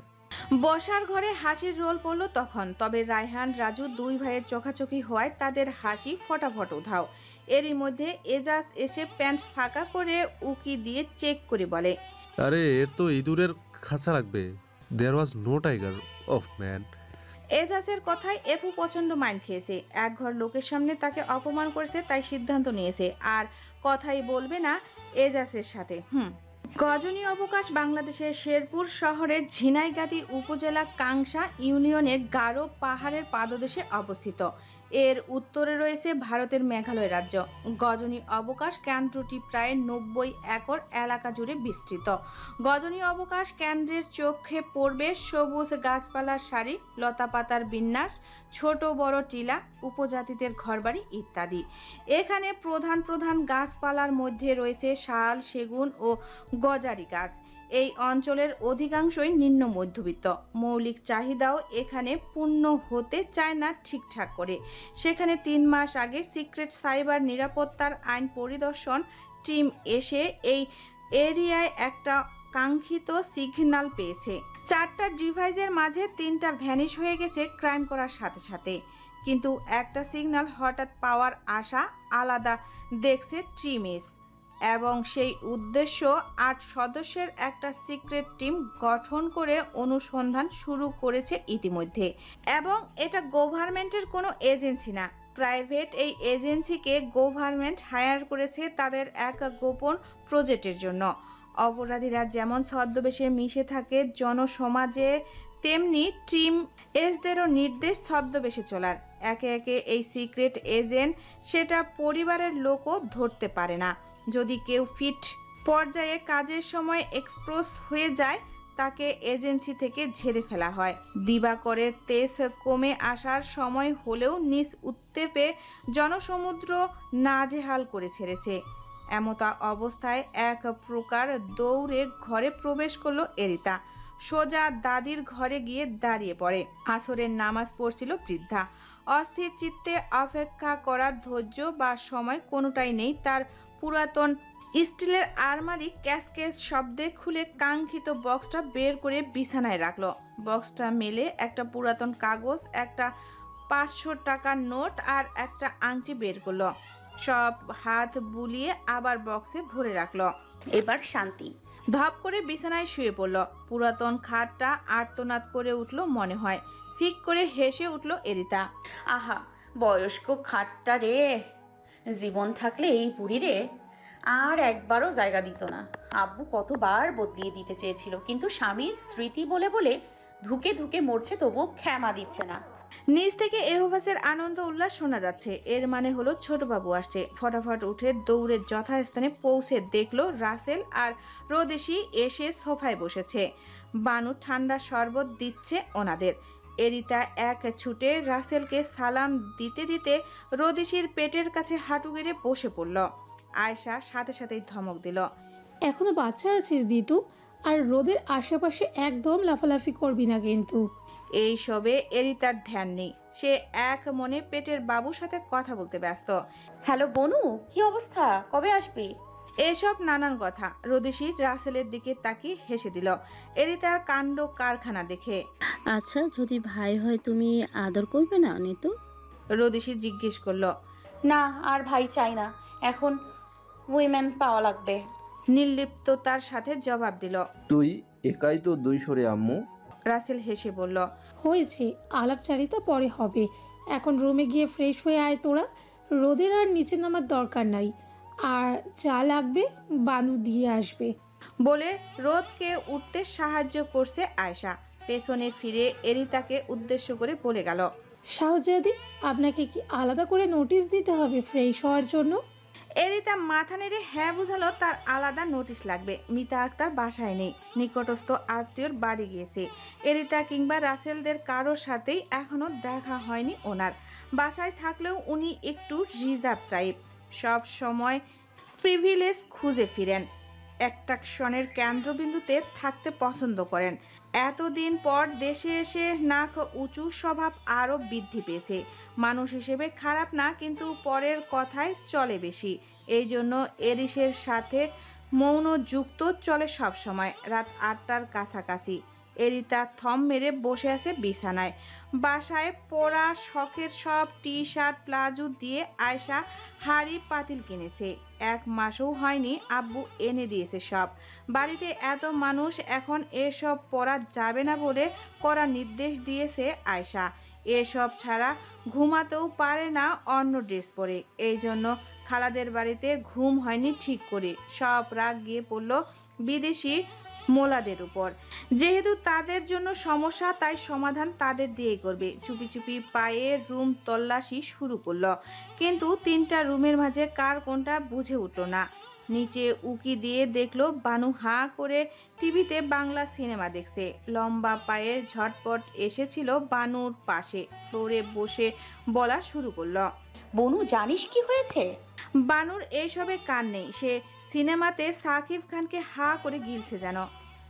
বসার ঘরে হাসির রোল পড়লো তখন। তবে রায়হান রাজু 2 ভাইয়ের চোখাচোখি হওয়ায় তাদের হাসি ফটাফট উধাও। এরই মধ্যে এজাজ এসে প্যান্ট ফাঁকা করে উকি দিয়ে চেক করে বলে, আরে এর তো ইঁদুরের খাঁচা লাগবে। There was no tiger. Oh man. এজাজের কথায় এফু প্রচন্ড মাইন্ড খেয়েছে। এক ঘর লোকের সামনে তাকে অপমান করেছে, তাই সিদ্ধান্ত নিয়েছে আর কথাই বলবে না এজাজের সাথে। গজনী অবকাশ বাংলাদেশের শেরপুর শহরের ঝিনাইগাতি উপজেলা কাংসা ইউনিয়নের গারো পাহাড়ের পাদদেশে অবস্থিত। এর উত্তরে রয়েছে ভারতের মেঘালয় রাজ্য। গজনী অবকাশ কেন্দ্রটি প্রায় 90 একর এলাকা জুড়ে বিস্তৃত। গজনী অবকাশ কেন্দ্রের চোখে পড়বে সবুজ গাছপালার সারি, লতাপাতার বিন্যাস, ছোট বড় টিলা, উপজাতিদের ঘরবাড়ি ইত্যাদি। এখানে প্রধান প্রধান গাছপালার মধ্যে রয়েছে শাল, সেগুন ও গজারি গাছ। এই অঞ্চলের অধিকাংশই নিম্ন মধ্যবিত্ত। মৌলিক চাহিদাও এখানে পূর্ণ হতে চায় না ঠিকঠাক করে। সেখানে 3 মাস আগে সিক্রেট সাইবার নিরাপত্তার আইন পরিদর্শন টিম এসে এই এরিয়ায় একটা কাঙ্ক্ষিত সিগন্যাল পেয়েছে। 4টা ডিভাইসের মাঝে 3টা ভ্যানিশ হয়ে গেছে ক্রাইম করার সাথে সাথে। কিন্তু একটা সিগন্যাল হঠাৎ পাওয়ার আশা আলাদা দেখছে টিমএস, এবং সেই উদ্দেশ্য 8 সদস্যের একটা সিক্রেট টিম গঠন করে অনুসন্ধান শুরু করেছে ইতিমধ্যে। এবং এটা গভর্নমেন্টের কোনো এজেন্সি না, প্রাইভেট এই এজেন্সিকে গভর্নমেন্ট হায়ার করেছে তাদের এক গোপন প্রজেক্টের জন্য। অপরাধীরা যেমন ছদ্মবেশে মিশে থাকে জনসমাজে, তেমনি টিম এসদেরও নির্দেশ ছদ্মবেশে চলার। একে একে এই সিক্রেট এজেন্ট সেটা পরিবারের লোকও ধরতে পারে না। যদি কেউ ফিট পর্যায়ে কাজের সময় এক্সপোজ হয়ে যায়, তাকে এজেন্সি থেকে ঝেড়ে ফেলা হয়। দিবাকরের তেজ কমে আসার সময় হলেও নিজ উত্তেপে জনসমুদ্র নাজেহাল করে ছেড়েছে। এমতা অবস্থায় এক প্রকার দৌড়ে ঘরে প্রবেশ করলো এরিতা। সোজা দাদির ঘরে গিয়ে দাঁড়িয়ে পড়ে। আসরের নামাজ পড়ছিল বৃদ্ধা। অস্থির চিত্তে অপেক্ষা করার ধৈর্য বা সময় কোনোটাই নেই তার। পুরাতন স্টিলের আলমারি ক্যাসকেস শব্দে খুলে কাঙ্ক্ষিত বক্সটা বের করে বিছানায় রাখলো। বক্সটা মেলে একটা পুরাতন কাগজ, একটা 500 টাকার নোট আর একটা আংটি বের করলো। সব হাত বুলিয়ে আবার বক্সে ভরে রাখলো। এবার শান্তি। ধপ করে বিছানায় শুয়ে পড়ল। পুরাতন খাটটা আর্তনাদ করে উঠল মনে হয়। ফিক করে হেসে উঠল এরিতা। আহা, বয়স্ক খাটটা রে, জীবন থাকলে এই বুড়ি রে আর একবারও জায়গা দিত না। আব্বু কতবার বদলিয়ে দিতে চেয়েছিল, কিন্তু স্বামীর স্মৃতি বলে বলে ধুকে ধুকে মরছে, তবু ক্ষমা দিচ্ছে না। নিচ থেকে এহোভাসের আনন্দ উল্লাস শোনা যাচ্ছে। এর মানে হলো ছোটবাবু আসছে। ফটাফট উঠে দৌড়ে যথাস্থানে পৌঁছে দেখলো রাসেল আর রোদেশি এসে সোফায় বসেছে। বানু ঠান্ডা শরবত দিচ্ছে ওনাদের। এরিতা এক ছুটে রাসেলকে সালাম দিতে দিতে রোদেশির পেটের কাছে হাঁটু গেড়ে বসে পড়ল। আয়শা সাথে সাথেই ধমক দিল, এখনো বাচ্চা আছিস দিতু, আর রোদের আশেপাশে একদম লাফালাফি করবি না কিন্তু। এই সবে এরিতার ধ্যান নেই। সে এক মনে পেটের বাবুর সাথে কথা বলতে ব্যস্ত। হ্যালো বনু, কি অবস্থা, কবে আসবি? এসব নানান কথা। রোদেশি রাসেলের দিকে তাকিয়ে হেসে দিল এরিতার কাণ্ড কারখানা দেখে। আচ্ছা, যদি ভাই হয় তুমি আদর করবে না নিতু? রোদেশি জিজ্ঞেস করলো। না, আর ভাই চাই না, এখন উইমেন পাওয়া লাগবে। নির্লিপ্ততার সাথে জবাব দিল, তুই একাই তো 200 রে আম্মু। রাসেল হেসে বলল, হয়েছে, আলাপচারিতা পরে হবে, এখন রুমে গিয়ে ফ্রেশ হয়ে আয় তোরা। রোদের আর নিচে নামার দরকার নাই, আর যা লাগবে বানু দিয়ে আসবে। বলে রোদকে উঠতে সাহায্য করছে আয়শা। পেছনে ফিরে এরিতাকে উদ্দেশ্য করে বলে গেল, শাহজাদি, আপনাকে কি আলাদা করে নোটিশ দিতে হবে ফ্রেশ হওয়ার জন্য? এরিতা মাথা নেড়ে হ্যাঁ বুঝালো তার আলাদা নোটিশ লাগবে। মিতা আক্তার বাসায় নেই, নিকটস্থ আত্মীয়র বাড়ি গিয়েছে। এরিতা কিংবা রাসেলদের কারোর সাথেই এখনো দেখা হয়নি ওনার। বাসায় থাকলেও উনি একটু রিজার্ভ টাইপ, সব সময় প্রিভিলেজ খুঁজে ফিরেন, অ্যাট্রাকশনের কেন্দ্রবিন্দুতে থাকতে পছন্দ করেন। এতদিন পর দেশে এসে নাক উঁচু স্বভাব আরও বৃদ্ধি পেয়েছে। মানুষ হিসেবে খারাপ না, কিন্তু পরের কথায় চলে বেশি। এই জন্য এরিসের সাথে মৌন যুক্ত চলে সব সময়। রাত 8টার কাছাকাছি এরিতা থম মেরে বসে আছে বিছানায়। বাসায় পরা শখের সব টি শার্ট প্লাজো দিয়ে আয়শা হাড়ি পাতিল কিনেছে। 1 মাসও হয়নি আব্বু এনে দিয়েছে সব। বাড়িতে এত মানুষ, এখন এসব পরা যাবে না বলে কড়া নির্দেশ দিয়েছে আয়শা। এসব ছাড়া ঘুমাতেও পারে না অন্য ড্রেস পরে। এই জন্য খালাদের বাড়িতে ঘুম হয়নি ঠিক করে। সব রাগ গিয়ে পড়ল বিদেশি মোলাদের উপর। যেহেতু তাদের জন্য সমস্যা, তাই সমাধান তাদের দিয়েই করবে। চুপি চুপি পায়ে রুম তল্লাশি শুরু করলো, কিন্তু 3টা রুমের মাঝে কার কোনটা বুঝে উঠল না। নিচে উকি দিয়ে দেখলো বানু হাঁ করে টিভিতে বাংলা সিনেমা দেখছে। লম্বা পায়ের ঝটপট এসেছিল বানুর পাশে, ফ্লোরে বসে বলা শুরু করলো, বনু জানিস কি হয়েছে? বানুর এইসবে কান নেই। সে সিনেমাতে সাকিব খানকে হা করে গিলছে যেন।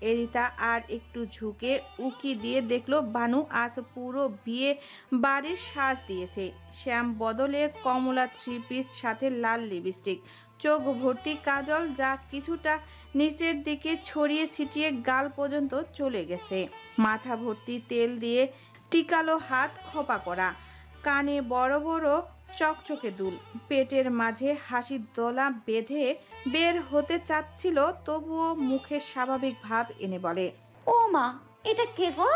এরিতা আর একটু ঝুঁকে উকি দিয়ে দেখলো বানু আজ পুরো বিয়ে বাড়ির সাজ দিয়েছে। শ্যাম বদলে কমলা 3 পিস সাথে লাল লিপস্টিক, চোখ ভর্তি কাজল যা কিছুটা নিচের দিকে ছড়িয়ে ছিটিয়ে গাল পর্যন্ত চলে গেছে। মাথা ভর্তি তেল দিয়ে টিকালো হাত খোপা করা, কানে বড় বড় চকচকে দুল, পেটের মাঝে হাসির দোলা বেঁধে বের হতে চাচ্ছিল, তবুও মুখে স্বাভাবিক ভাব এনে বলে, ও মা, এটা কে গো?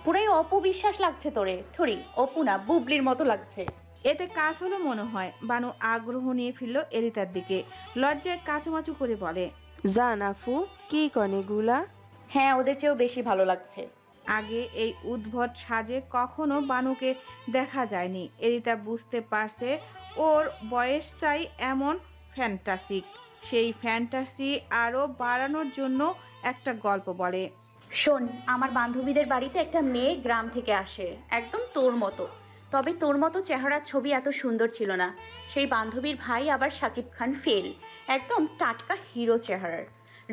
পুরাই অপবিশ্বাস লাগছে তোরে। থরি, অপু না, বুবলির মতো লাগছে। এতে কাজ হলো মনে হয়। বানু আগ্রহ নিয়ে ফিরল এরিতার দিকে, লজ্জায় কাচুমাচু করে বলে, জান আফু, কি কনেগুলা? হ্যাঁ, ওদের চেয়েও বেশি ভালো লাগছে। আগে এই উদ্ভট সাজে কখনো বানুকে দেখা যায়নি। এরিতা বুঝতে পারছে ওর বয়সটাই এমন ফ্যান্টাসিক। সেই ফ্যান্টাসি আরও বাড়ানোর জন্য একটা গল্প বলে, শোন, আমার বান্ধবীদের বাড়িতে একটা মেয়ে গ্রাম থেকে আসে, একদম তোর মতো। তবে তোর মতো চেহারার ছবি এত সুন্দর ছিল না। সেই বান্ধবীর ভাই আবার শাকিব খান ফেল, একদম টাটকা হিরো চেহারার,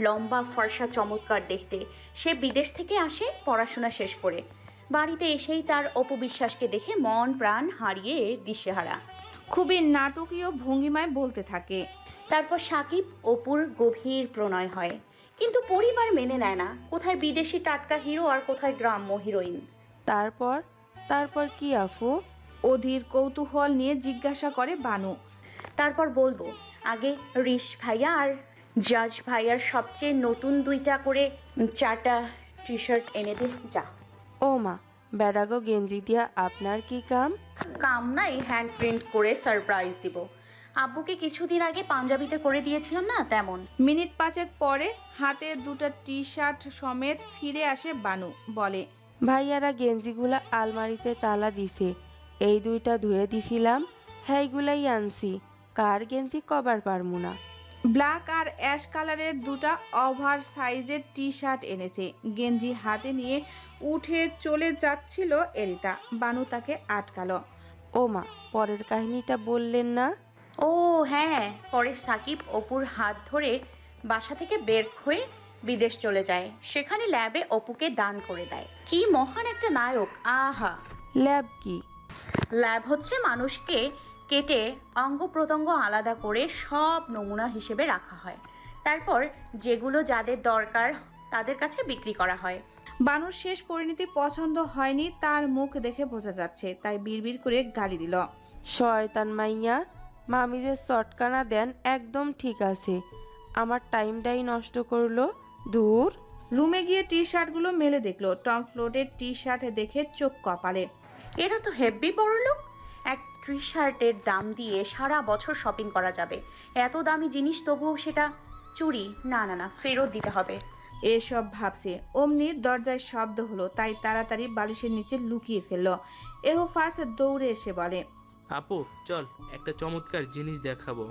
লম্বা ফর্সা, চমৎকার দেখতে। সে বিদেশ থেকে আসে পড়াশোনা শেষ করে। বাড়িতে এসেই তার অপবিশ্বাসকে দেখে মন প্রাণ হারিয়ে দিশেহারা। খুবই নাটকীয় ভঙ্গিমায় বলতে থাকে। তারপর শাকিব অপুর গভীর প্রণয় হয়, কিন্তু পরিবার মেনে নেয় না। কোথায় বিদেশি টাটকা হিরো আর কোথায় গ্রাম্য হিরোইন। তারপর কি আফু? অধীর কৌতূহল নিয়ে জিজ্ঞাসা করে বানু। তারপর বলবো, আগে রিশ ভাইয়া আর জাজ ভাইয়ার সবচেয়ে নতুন 2টা করে 4টা টি শার্ট এনে দে যা। ও মা, বেড়াগো গেঞ্জি দিয়া আপনার কি কাম? কাম নাই, হ্যান্ড প্রিন্ট করে সারপ্রাইজ দিব। আব্বুকে কিছুদিন আগে পাঞ্জাবিতে করে দিয়েছিলাম না, তেমন। মিনিট 5 পরে হাতে 2টা টি শার্ট সমেত ফিরে আসে বানু, বলে, ভাইয়ারা গেঞ্জিগুলা আলমারিতে তালা দিছে, এই দুইটা ধুয়ে দিছিলাম, হ্যাইগুলাই আনছি, কার গেঞ্জি কবার পারমু না। ব্ল্যাক আর অ্যাশ কালারের দুটা ওভার সাইজের টি শার্ট এনেছে। গেঞ্জি হাতে নিয়ে উঠে চলে যাচ্ছিল এরিতা, বানু তাকে আটকালো। ও মা, পরের কাহিনীটা বললেন না? ও হ্যাঁ, পরে সাকিব অপুর হাত ধরে বাসা থেকে বের হয়ে বিদেশ চলে যায়। সেখানে ল্যাবে অপুকে দান করে দেয়। কি মহান একটা নায়ক! আহা! ল্যাব কি? ল্যাব হচ্ছে মানুষকে কেটে অঙ্গ প্রত্যঙ্গ আলাদা করে সব নমুনা হিসেবে রাখা হয়, তারপর যেগুলো যাদের দরকার তাদের কাছে বিক্রি করা হয়। বানুর শেষ পরিণতি পছন্দ হয়নি, তার মুখ দেখে বোঝা যাচ্ছে, তাই বিড়বিড় করে গালি দিল। শয়তান মাইয়া, মামি যে চটকানা দেন একদম ঠিক আছে, আমার টাইমটাই নষ্ট করলো। দূর। রুমে গিয়ে টি শার্টগুলো মেলে দেখলো। টম ফ্লোর্ডের টি শার্ট দেখে চোখ কপালে। এরা তো হেভি বড়লোক। এক টি শার্টের দাম দিয়ে সারা বছর শপিং করা যাবে। এত দামি জিনিস তবুও সেটা চুরি। না না না, ফেরত দিতে হবে। এসব ভাবছে, অমনি দরজায় শব্দ হলো, তাই তাড়াতাড়ি বালিশের নিচে লুকিয়ে ফেললো। এহো ফার্স্ট দৌড়ে এসে বলে, আপু চল, একটা চমৎকার জিনিস দেখাবো।